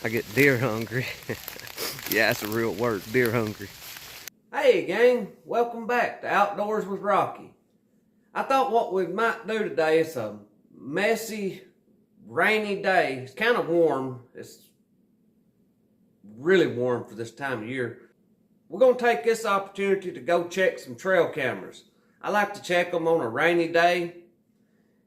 I get deer hungry. Yeah, that's a real word, deer hungry. Hey gang, welcome back to Outdoors with Rocky. I thought what we might do today is a messy, rainy day. It's kind of warm. It's really warm for this time of year. We're going to take this opportunity to go check some trail cameras. I like to check them on a rainy day.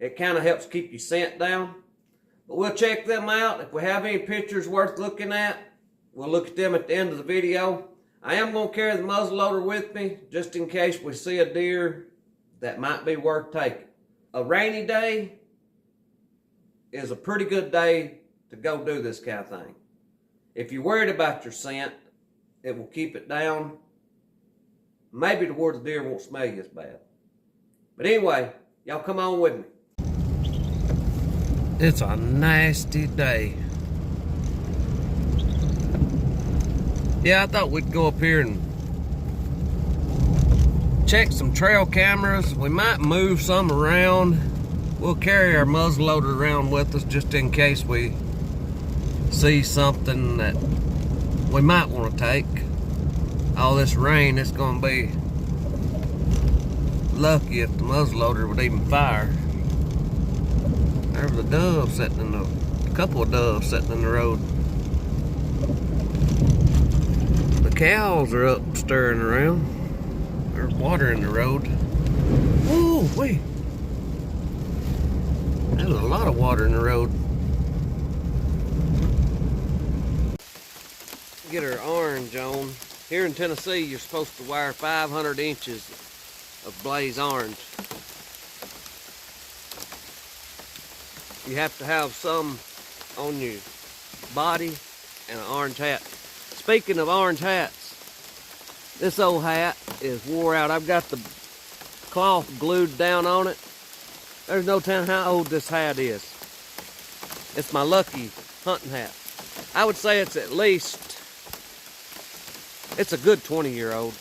It kind of helps keep your scent down. But we'll check them out. If we have any pictures worth looking at, we'll look at them at the end of the video. I am going to carry the muzzleloader with me just in case we see a deer that might be worth taking. A rainy day is a pretty good day to go do this kind of thing. If you're worried about your scent, it will keep it down. Maybe to where the deer won't smell you as bad. But anyway, y'all come on with me. It's a nasty day. Yeah, I thought we'd go up here and check some trail cameras. We might move some around. We'll carry our muzzleloader around with us just in case we see something that we might want to take. All this rain, it's going to be lucky if the muzzleloader would even fire. There's a dove sitting in a couple of doves sitting in the road. The cows are up stirring around. There's water in the road. Ooh, wait. There's a lot of water in the road. Get her orange on. Here in Tennessee, you're supposed to wire 500 inches of blaze orange. You have to have some on your body and an orange hat. Speaking of orange hats, this old hat is wore out. I've got the cloth glued down on it. There's no telling how old this hat is. It's my lucky hunting hat. I would say it's at least, it's a good 20-year-old.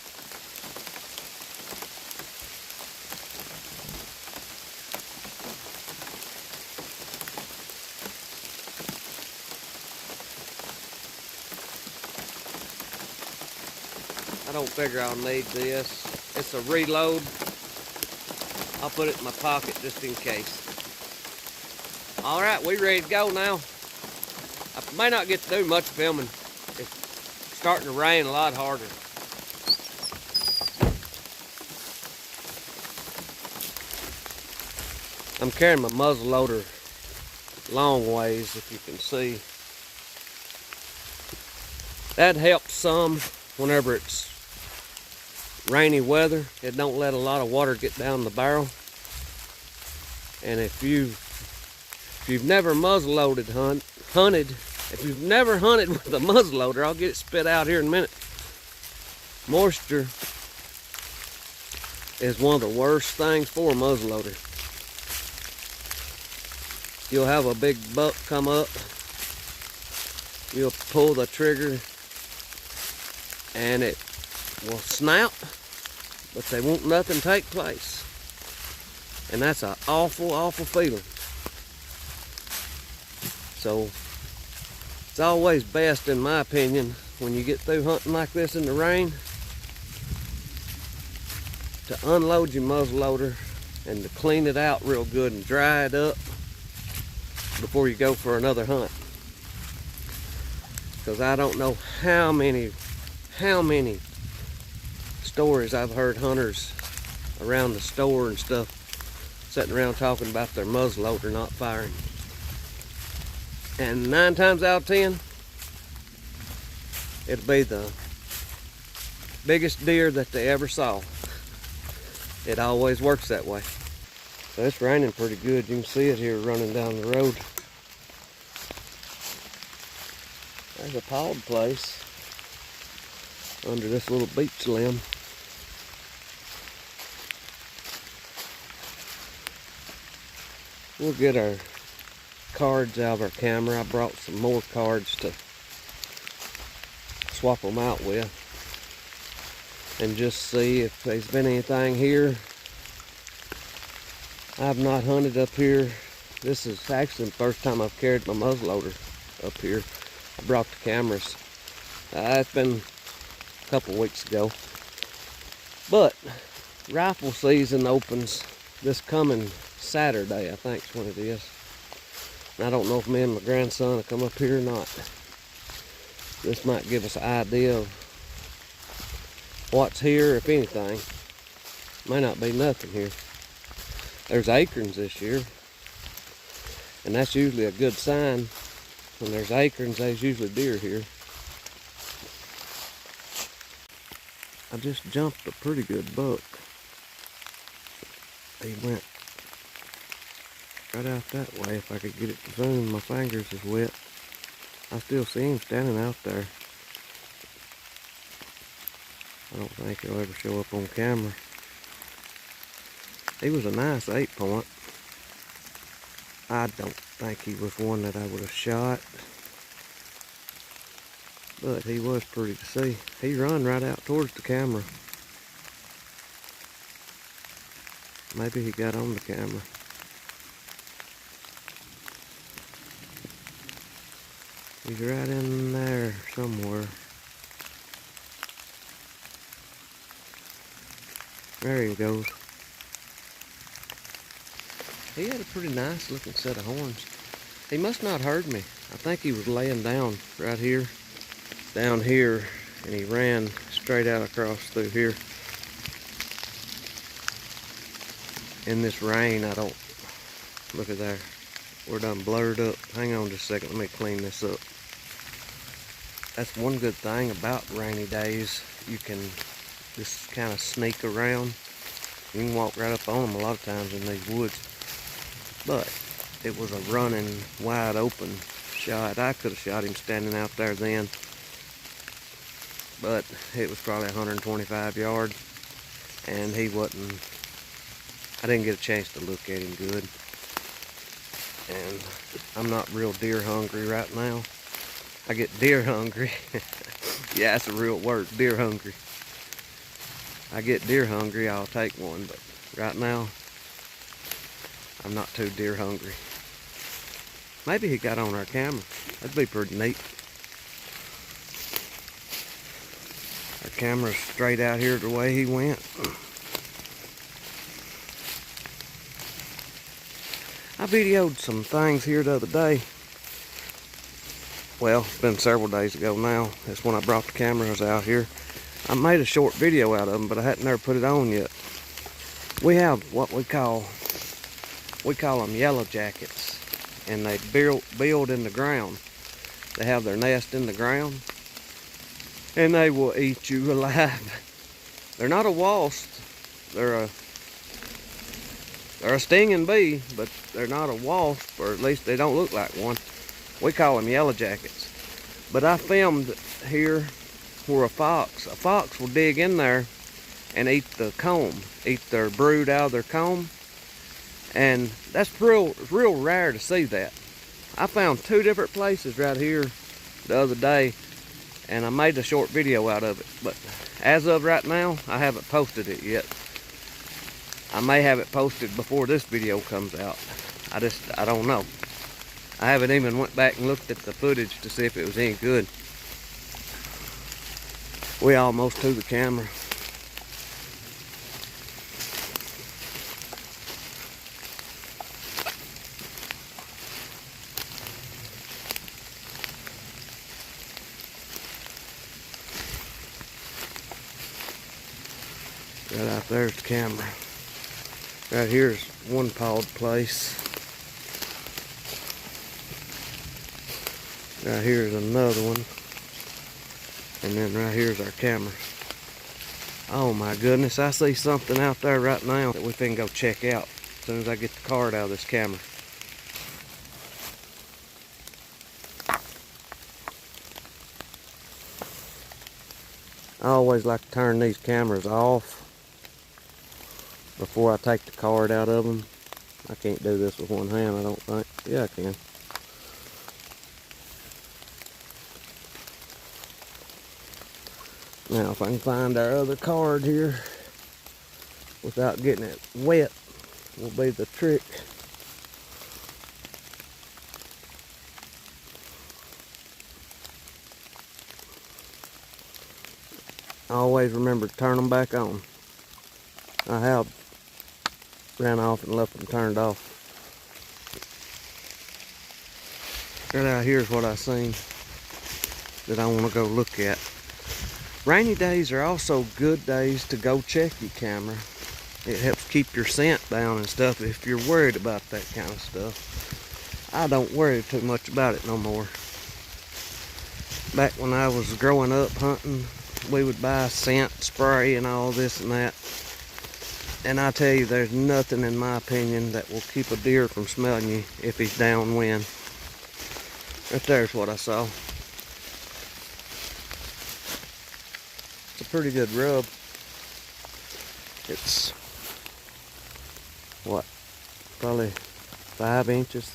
I don't figure I'll need this. It's a reload. I'll put it in my pocket just in case. All right, we ready to go now. I may not get to do much filming. It's starting to rain a lot harder. I'm carrying my muzzleloader long ways, if you can see. That helps some whenever it's rainy weather. It don't let a lot of water get down the barrel. And if you've never muzzleloaded hunted, if you've never hunted with a muzzleloader, I'll get it spit out here in a minute. Moisture is one of the worst things for a muzzleloader. You'll have a big buck come up, you'll pull the trigger and it will snap, but they won't nothing take place. And that's an awful, awful feeling. So it's always best, in my opinion, when you get through hunting like this in the rain, to unload your muzzleloader and to clean it out real good and dry it up before you go for another hunt. Because I don't know how many stories I've heard hunters around the store and stuff sitting around talking about their muzzleloader not firing. And 9 times out of 10, it'll be the biggest deer that they ever saw. It always works that way. So it's raining pretty good. You can see it here running down the road. There's a pawed place under this little beech limb. We'll get our cards out of our camera. I brought some more cards to swap them out with and just see if there's been anything here. I've not hunted up here. This is actually the first time I've carried my muzzleloader up here. I brought the cameras. It's been a couple weeks ago. But rifle season opens this coming Saturday, I think is when it is. And I don't know if me and my grandson will come up here or not. This might give us an idea of what's here, if anything. May not be nothing here. There's acorns this year, and that's usually a good sign. When there's acorns, there's usually deer here. I just jumped a pretty good buck. He went right out that way. If I could get it to zoom, my fingers is wet. I still see him standing out there. I don't think he'll ever show up on camera. He was a nice 8-point. I don't think he was one that I would have shot, but he was pretty to see. He run right out towards the camera. Maybe he got on the camera. He's right in there somewhere. There he goes. He had a pretty nice looking set of horns. He must not heard me. I think he was laying down right here, down here, and he ran straight out across through here. In this rain, I don't, look at there. We're done blurred up. Hang on just a second, let me clean this up. That's one good thing about rainy days. You can just kind of sneak around. You can walk right up on them a lot of times in these woods. But it was a running, wide open shot. I could have shot him standing out there then. But it was probably 125 yards. And he wasn't, I didn't get a chance to look at him good. And I'm not real deer hungry right now. I get deer hungry. Yeah, that's a real word, deer hungry. I get deer hungry, I'll take one. But right now, I'm not too deer hungry. Maybe he got on our camera. That'd be pretty neat. Our camera's straight out here the way he went. I videoed some things here the other day. Well, it's been several days ago now. That's when I brought the cameras out here. I made a short video out of them, but I hadn't never put it on yet. We have what we call them yellow jackets, and they build in the ground. They have their nest in the ground, and they will eat you alive. They're not a wasp. They're a stinging bee, but they're not a wasp, or at least they don't look like one. We call them yellow jackets. But I filmed here where a fox will dig in there and eat the comb, eat their brood out of their comb. And that's real rare to see that. I found 2 different places right here the other day, and I made a short video out of it. But as of right now, I haven't posted it yet. I may have it posted before this video comes out. I don't know. I haven't even went back and looked at the footage to see if it was any good. We almost to the camera. Right out there's the camera. Right here's one pawed place. Right here's another one. And then right here's our camera. Oh my goodness, I see something out there right now that we finna go check out as soon as I get the card out of this camera. I always like to turn these cameras off before I take the card out of them. I can't do this with one hand, I don't think. Yeah, I can. Now, if I can find our other card here without getting it wet, will be the trick. Always remember to turn them back on. I have ran off and left them turned off. Right out here's what I seen that I want to go look at. Rainy days are also good days to go check your camera. It helps keep your scent down and stuff if you're worried about that kind of stuff. I don't worry too much about it no more. Back when I was growing up hunting, we would buy scent spray and all this and that. And I tell you, there's nothing in my opinion that will keep a deer from smelling you if he's downwind. Right there's what I saw. It's a pretty good rub. It's, what, probably 5 inches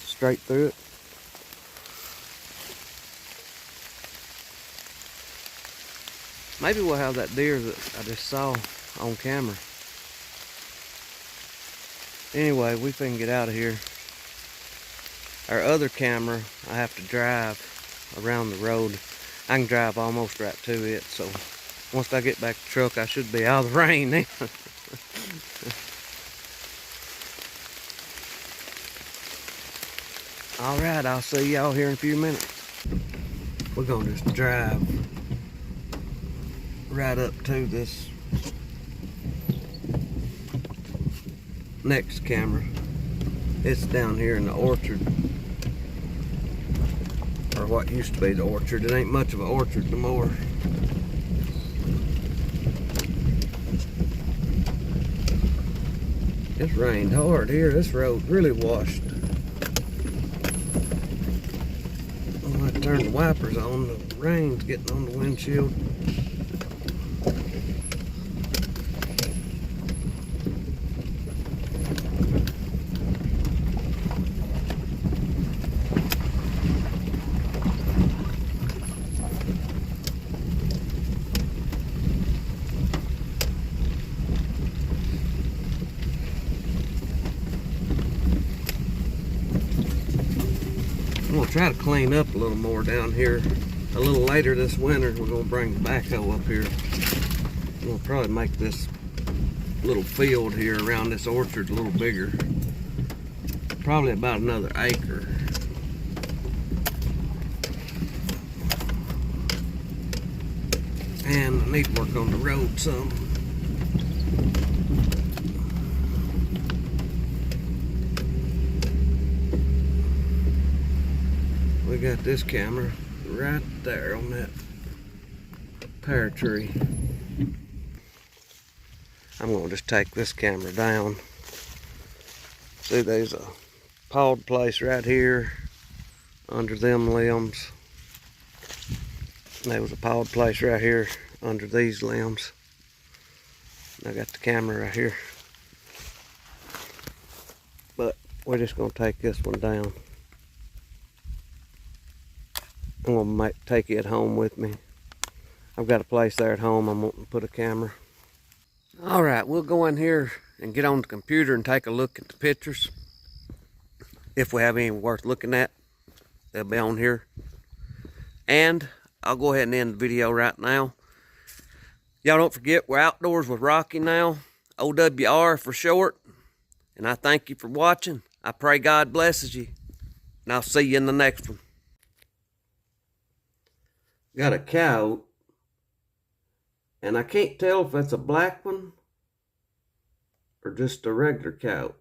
straight through it. Maybe we'll have that deer that I just saw on camera. Anyway, we can get out of here. Our other camera, I have to drive around the road. I can drive almost right to it, so once I get back to the truck, I should be out of the rain then. Alright, I'll see y'all here in a few minutes. We're gonna just drive right up to this next camera. It's down here in the orchard, or what used to be the orchard. It ain't much of an orchard no more. It's rained hard here. This road really washed. I might turn the wipers on. The rain's getting on the windshield. I'm gonna try to clean up a little more down here. A little later this winter, we're gonna bring the backhoe up here. We'll probably make this little field here around this orchard a little bigger. Probably about another acre. And I need to work on the road some. We got this camera right there on that pear tree. I'm gonna just take this camera down. See, there's a pawed place right here under them limbs. And there was a pawed place right here under these limbs. I got the camera right here. But we're just gonna take this one down. I'm gonna take it home with me. I've got a place there at home I'm wanting to put a camera. All right, we'll go in here and get on the computer and take a look at the pictures. If we have any worth looking at, they'll be on here. And I'll go ahead and end the video right now. Y'all don't forget, we're Outdoors with Rocky now. OWR for short. And I thank you for watching. I pray God blesses you. And I'll see you in the next one. Got a cow, and I can't tell if it's a black one or just a regular cow.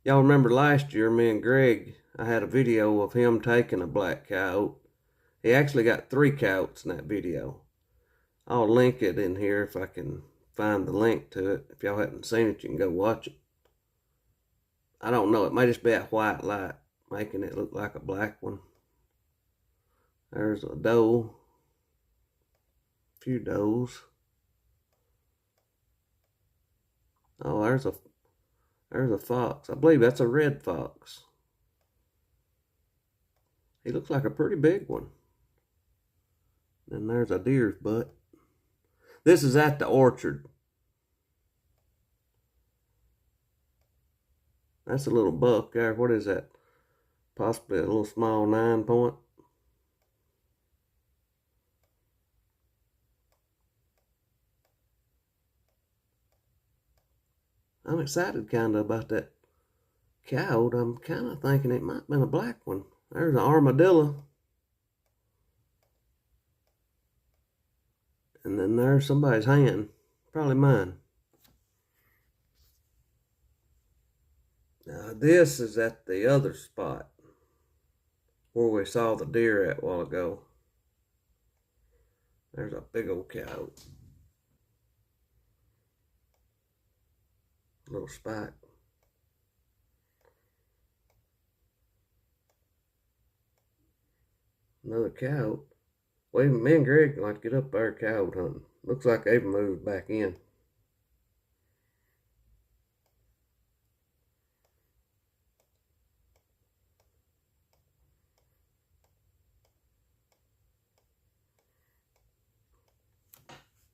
Y'all remember last year, me and Greg, I had a video of him taking a black cow. He actually got 3 cows in that video. I'll link it in here if I can find the link to it. If y'all haven't seen it, you can go watch it. I don't know, it may just be a white light making it look like a black one. There's a doe, a few does. Oh, there's a fox. I believe that's a red fox. He looks like a pretty big one. And there's a deer's butt. This is at the orchard. That's a little buck there. What is that? Possibly a little small 9-point. I'm excited kind of about that coyote. I'm kind of thinking it might have been a black one. There's an armadillo. And then there's somebody's hand. Probably mine. Now this is at the other spot where we saw the deer at a while ago. There's a big old coyote. Little spike. Another coyote. Well, me and Greg like to get up there coyote hunting. Looks like they've moved back in.